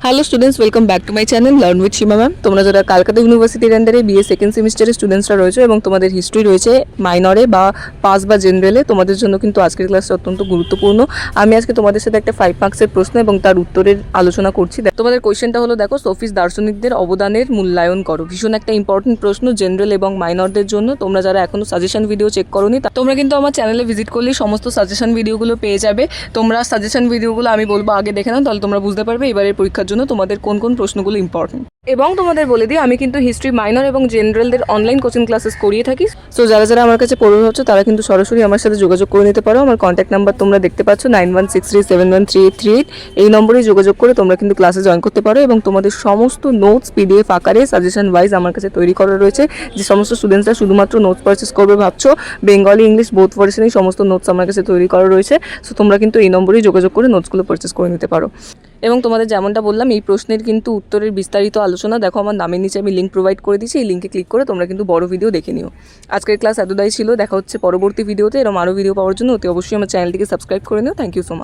Hello students, welcome back to my channel learn with Seema ma'am. তোমরা যারা কলকাতা ইউনিভার্সিটির আন্ডারে বিএ সেকেন্ড সেমিস্টারের স্টুডেন্টসরা রয়েছে এবং তোমাদের হিস্ট্রি রয়েছে মাইনরে বা পাস বা জেনারেলে, তোমাদের জন্য কিন্তু আজকের ক্লাসটা অত্যন্ত গুরুত্বপূর্ণ। আমি আজকে তোমাদের সাথে একটা 5 মার্কসের প্রশ্ন এবং তার উত্তরের আলোচনা করছি। তোমাদের কোয়েশ্চেনটা হলো, দেখো, সোফিস দার্শনিকদের অবদানের মূল্যায়ন করো। ভীষণ একটা ইম্পর্টেন্ট প্রশ্ন জেনারেল এবং মাইনরদের জন্য। তোমরা যারা এখনো সাজেশন ভিডিও চেক করোনি, তোমরা কিন্তু আমার চ্যানেলে ভিজিট করলেই সমস্ত সাজেশন ভিডিওগুলো পেয়ে যাবে। তোমরা সাজেশন ভিডিওগুলো আমি বলবো আগে দেখে নাও, তাহলে তোমরা বুঝতে পারবে এবারের পরীক্ষার জন্য তোমাদের কোন কোন প্রশ্নগুলো ইম্পর্টেন্ট। এবং তোমাদের বলে দিই, আমি কিন্তু হিস্ট্রি মাইনর এবং জেনারেলদের অনলাইন কোচিং ক্লাসেস করিয়ে থাকি। সো যারা যারা আমার কাছে পড়তে হচ্ছে তারা কিন্তু সরাসরি আমার সাথে যোগাযোগ করে নিতে পারো। আমার কন্ট্যাক্ট নাম্বার তোমরা দেখতে পাচ্ছ 9163713838। এই নম্বরেই যোগাযোগ করে তোমরা কিন্তু ক্লাসে জয়েন করতে পারো এবং তোমাদের সমস্ত নোটস পিডিএফ আকারে সাজেশন ওয়াইজ আমার কাছে তৈরি করা রয়েছে। যে সমস্ত স্টুডেন্টসরা শুধুমাত্র নোটস পারচেস করবে ভাবছো, বেঙ্গলি ইংলিশ বোথ ভার্সনেই সমস্ত নোটস আমার কাছে তৈরি করা রয়েছে। সো তোমরা কিন্তু এই নম্বরেই যোগাযোগ করে নোটসগুলো পারচেস করে নিতে পারো। এবং তোমাদের যেমনটা বললাম, এই প্রশ্নের কিন্তু উত্তরের বিস্তারিত আলোচনা দেখো আমার নামের নিচে আমি লিঙ্ক প্রোভাইড করে দিচ্ছি। এই লিঙ্কে ক্লিক করে তোমরা কিন্তু বড় ভিডিও দেখে নিও। আজকের ক্লাস এতটাই ছিল, দেখা হচ্ছে পরবর্তী ভিডিওতে। এরকম আরও ভিডিও পাওয়ার জন্য অতি অবশ্যই আমার চ্যানেলটিকে সাবস্ক্রাইব করে নিও। Thank you so much.